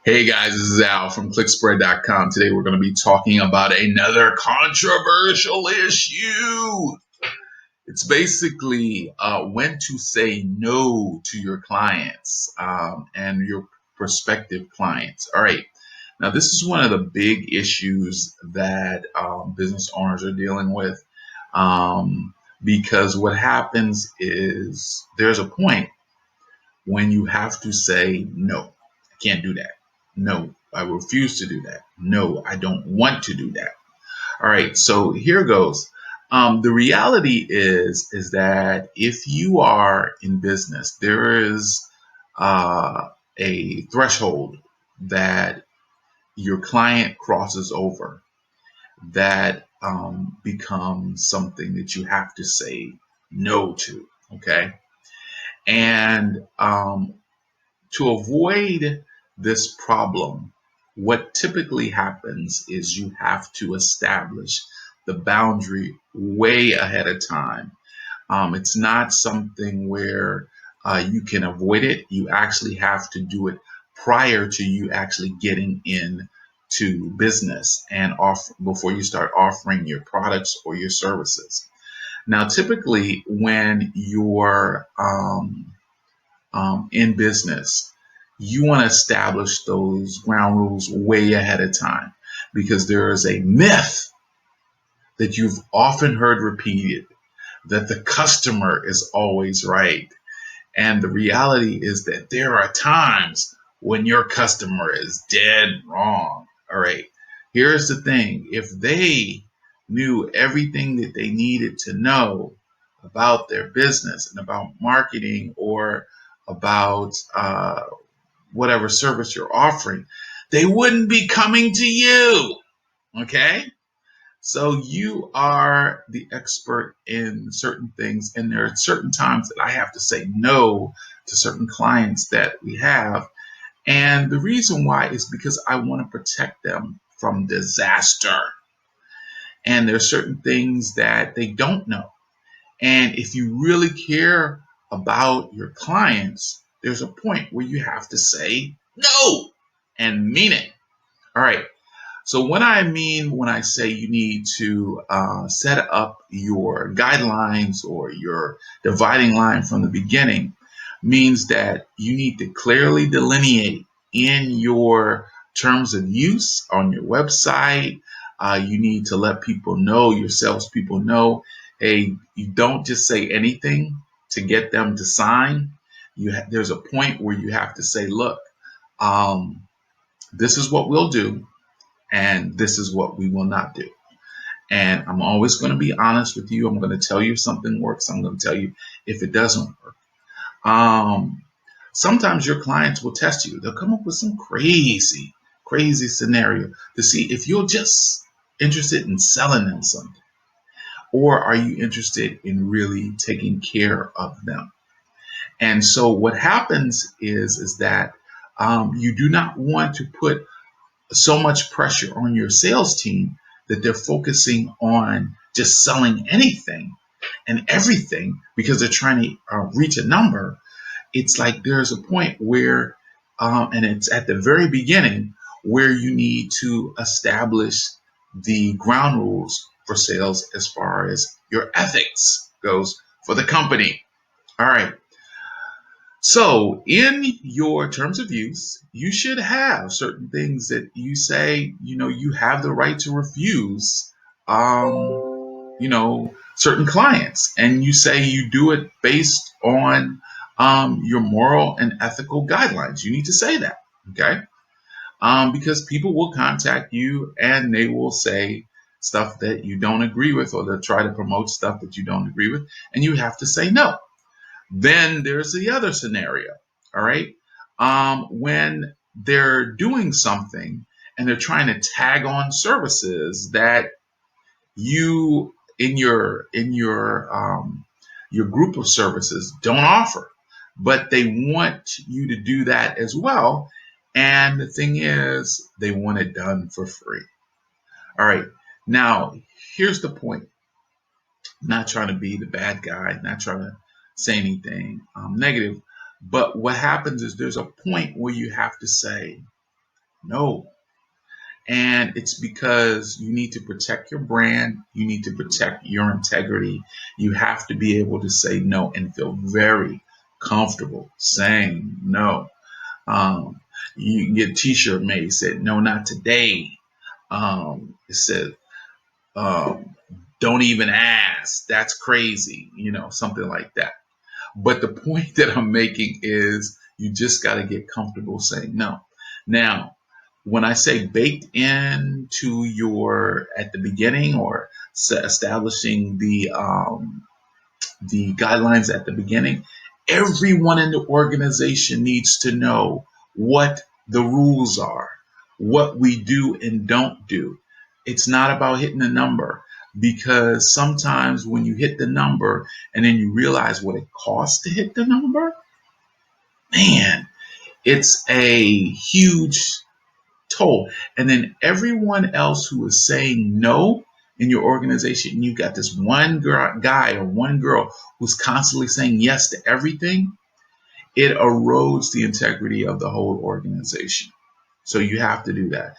Hey guys, this is Al from ClickSpread.com. Today we're going to be talking about another controversial issue. It's basically when to say no to your clients and your prospective clients. All right. Now, this is one of the big issues that business owners are dealing with because what happens is there's a point when you have to say, no, I can't do that. No, I refuse to do that. No, I don't want to do that. All right, so here goes. The reality is that if you are in business, there is a threshold that your client crosses over that becomes something that you have to say no to. Okay, and to avoid this problem, what typically happens is you have to establish the boundary way ahead of time. It's not something where you can avoid it. You actually have to do it prior to you actually getting in to business and off before you start offering your products or your services. Now, typically, when you're in business, you want to establish those ground rules way ahead of time because there is a myth that you've often heard repeated that the customer is always right. And the reality is that there are times when your customer is dead wrong. All right. Here's the thing, if they knew everything that they needed to know about their business and about marketing or about whatever service you're offering, they wouldn't be coming to you. Okay. So you are the expert in certain things, and there are certain times that I have to say no to certain clients that we have. And the reason why is because I want to protect them from disaster. And there are certain things that they don't know. And if you really care about your clients, there's a point where you have to say no and mean it. All right. So, what I mean when I say you need to set up your guidelines or your dividing line from the beginning means that you need to clearly delineate in your terms of use on your website. You need to let people know, your salespeople know, hey, you don't just say anything to get them to sign. There's a point where you have to say, look, um, this is what we'll do and this is what we will not do. And I'm always going to be honest with you. I'm going to tell you if something works. I'm going to tell you if it doesn't work. Um, Sometimes your clients will test you. They'll come up with some crazy scenario to see if you're just interested in selling them something, or are you interested in really taking care of them. And so what happens is that you do not want to put so much pressure on your sales team that they're focusing on just selling anything and everything because they're trying to reach a number. It's like there's a point where, and it's at the very beginning, where you need to establish the ground rules for sales as far as your ethics goes for the company. All right. So, in your terms of use, you should have certain things that you say, you have the right to refuse, certain clients. And you say you do it based on your moral and ethical guidelines. You need to say that, okay? Because people will contact you and they will say stuff that you don't agree with, or they'll try to promote stuff that you don't agree with. And you have to say no. Then there's the other scenario. All right. When they're doing something and they're trying to tag on services that you in your group of services don't offer, but they want you to do that as well. And the thing is, they want it done for free. All right. Now, here's the point. Not trying to be the bad guy, not trying to say anything negative. But what happens is there's a point where you have to say, No. And it's because you need to protect your brand, you need to protect your integrity. You have to be able to say no and feel very comfortable saying no. Um, you can get a t-shirt made said no, not today. It said um, don't even ask, that's crazy, something like that. But the point that I'm making is you just got to get comfortable saying no. Now, when I say baked into your at the beginning, or establishing the guidelines at the beginning, everyone in the organization needs to know what the rules are, what we do and don't do. It's not about hitting the number, because sometimes when you hit the number and then you realize what it costs to hit the number, man, it's a huge toll. And then everyone else who is saying no in your organization, you got this one guy or one girl who's constantly saying yes to everything, it erodes the integrity of the whole organization. So you have to do that.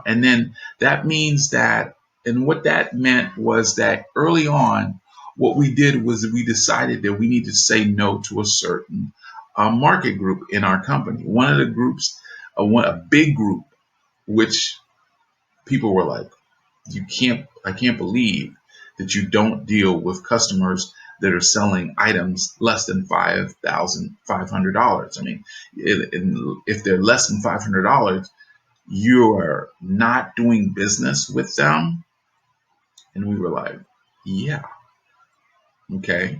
And then that means that, and what that meant was that early on, what we did was we decided that we need to say no to a certain market group in our company. One of the groups, a big group, which people were like, I can't believe that you don't deal with customers that are selling items less than $5,500. I mean, if they're less than $500, you are not doing business with them. And we were like, yeah, okay.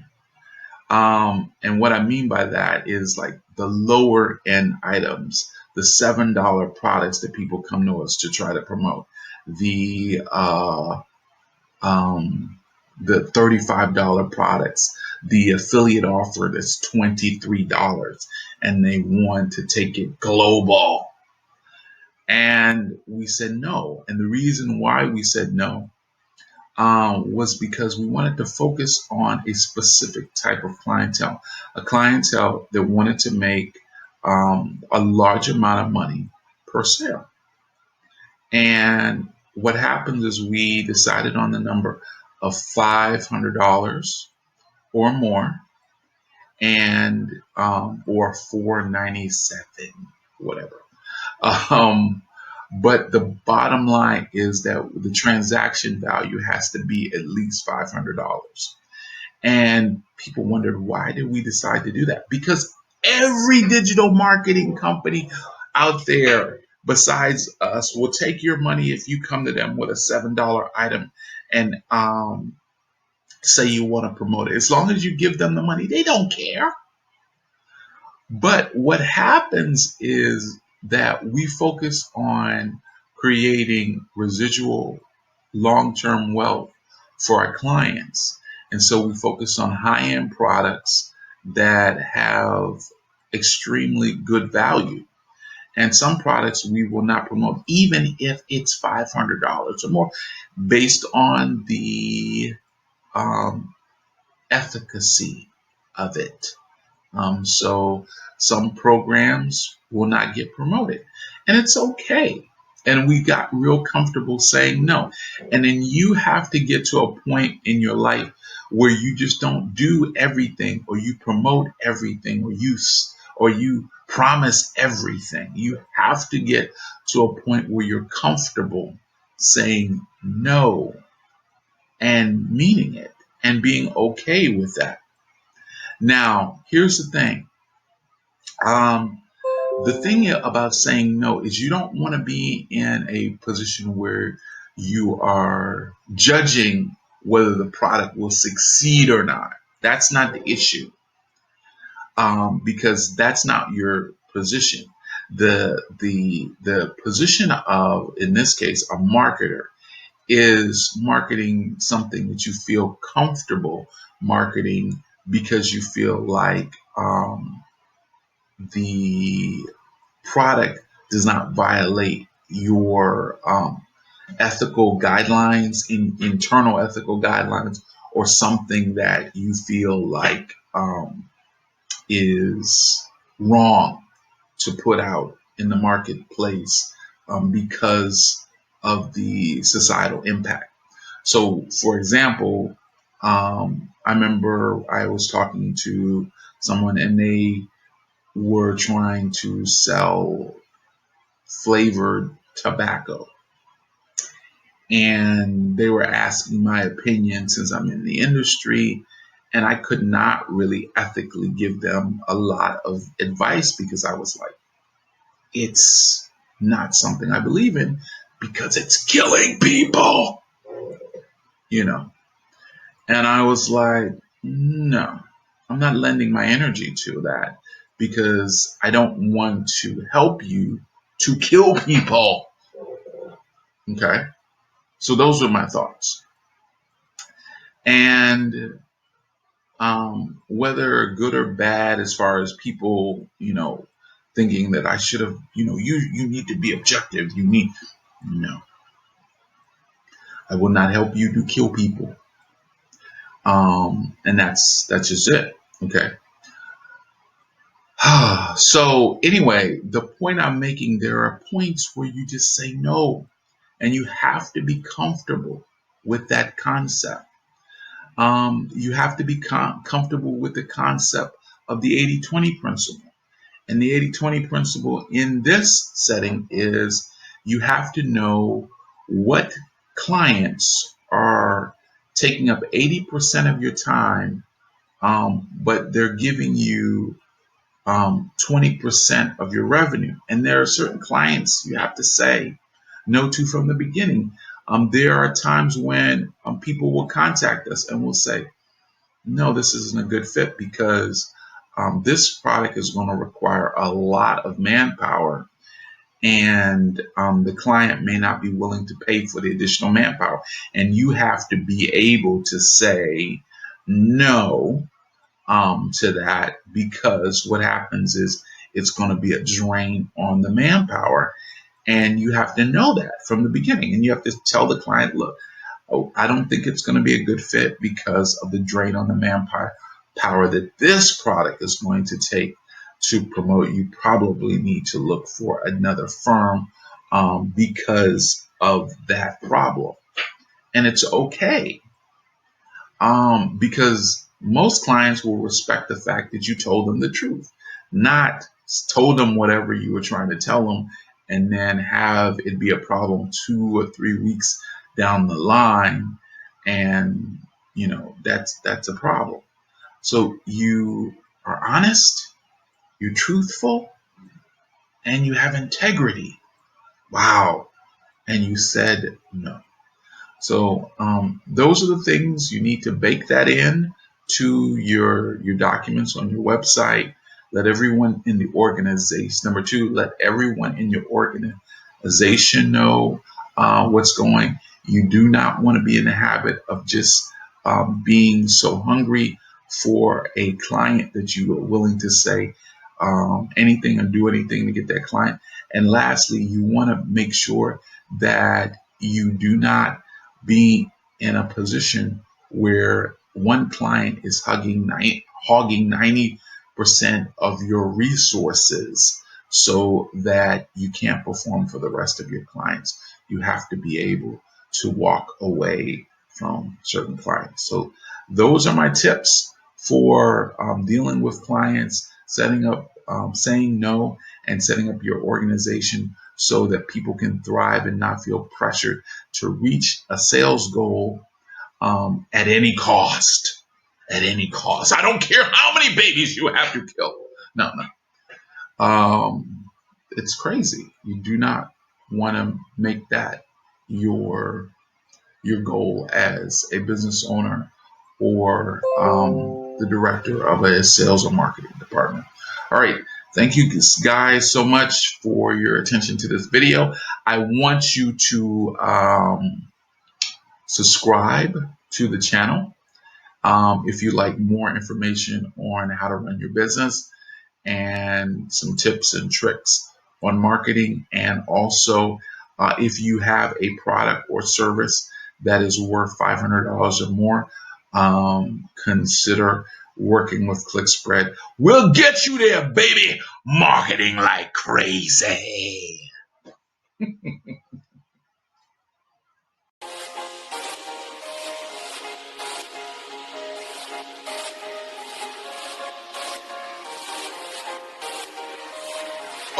And what I mean by that is like the lower end items, the $7 products that people come to us to try to promote, the um, the $35 products, the affiliate offer that's $23, and they want to take it global. And we said no. And the reason why we said no was because we wanted to focus on a specific type of clientele, a clientele that wanted to make a large amount of money per sale. And what happened is we decided on the number of $500 or more, and or 497, whatever. Um, but the bottom line is that the transaction value has to be at least $500. And people wondered, why did we decide to do that? Because every digital marketing company out there besides us will take your money if you come to them with a $7 item and say you want to promote it. As long as you give them the money, they don't care. But what happens is that we focus on creating residual long term wealth for our clients. And so we focus on high end products that have extremely good value. And some products we will not promote, even if it's $500 or more, based on the um, efficacy of it. So some programs will not get promoted, and it's okay. And we got real comfortable saying no. And then you have to get to a point in your life where you just don't do everything, or you promote everything, or you promise everything. You have to get to a point where you're comfortable saying no and meaning it and being okay with that. Now, here's the thing. Um, the thing about saying no is you don't want to be in a position where you are judging whether the product will succeed or not. That's not the issue, because that's not your position. The position of, in this case, a marketer is marketing something that you feel comfortable marketing, because you feel like the product does not violate your ethical guidelines, internal ethical guidelines, or something that you feel like is wrong to put out in the marketplace because of the societal impact. So, for example, I remember I was talking to someone and they were trying to sell flavored tobacco. And they were asking my opinion since I'm in the industry. And I could not really ethically give them a lot of advice because I was like, it's not something I believe in because it's killing people, you know. And I was like, no, I'm not lending my energy to that because I don't want to help you to kill people. Okay. So those were my thoughts. And whether good or bad, as far as people, thinking that I should have, you need to be objective. No, I will not help you to kill people. And that's just it. Okay. So anyway, the point I'm making, there are points where you just say no, and you have to be comfortable with that concept. You have to be comfortable with the concept of the 80-20 principle. And the 80-20 principle in this setting is you have to know what clients are taking up 80% of your time, but they're giving you 20% of your revenue. And there are certain clients you have to say no to from the beginning. There are times when people will contact us and will say, no, this isn't a good fit because this product is going to require a lot of manpower, and the client may not be willing to pay for the additional manpower. And you have to be able to say no to that, because what happens is it's going to be a drain on the manpower. And you have to know that from the beginning. And you have to tell the client, look, oh, I don't think it's going to be a good fit because of the drain on the manpower that this product is going to take to promote. You probably need to look for another firm because of that problem. And it's okay, because most clients will respect the fact that you told them the truth, not told them whatever you were trying to tell them and then have it be a problem 2 or 3 weeks down the line. And that's a problem. So you are honest, you're truthful, and you have integrity. Wow. And you said no. So those are the things you need to bake that in to your documents on your website. Let everyone in the organization. Number two, let everyone in your organization know what's going. You do not want to be in the habit of just being so hungry for a client that you are willing to say anything and do anything to get that client. And lastly, you want to make sure that you do not be in a position where one client is hogging 90% of your resources so that you can't perform for the rest of your clients. You have to be able to walk away from certain clients. So those are my tips for dealing with clients, setting up, saying no, and setting up your organization so that people can thrive and not feel pressured to reach a sales goal at any cost. At any cost. I don't care how many babies you have to kill. No, no. It's crazy. You do not want to make that your goal as a business owner or the director of a sales or marketing department. All right. Thank you guys so much for your attention to this video. I want you to subscribe to the channel if you like more information on how to run your business and some tips and tricks on marketing. And also, if you have a product or service that is worth $500 or more, consider working with ClickSpread. We'll get you there, baby. Marketing like crazy.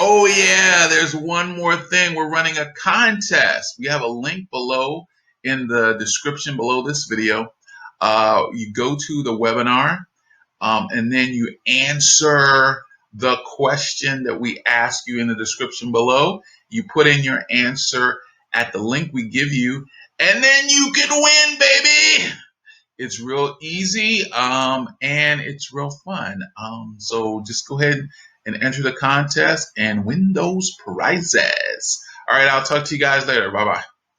Oh, yeah, there's one more thing. We're running a contest. We have a link below in the description below this video. You go to the webinar, and then you answer the question that we ask you in the description below. You put in your answer at the link we give you, and then you can win, baby. It's real easy, and it's real fun. So just go ahead and enter the contest and win those prizes. All right, I'll talk to you guys later. Bye bye.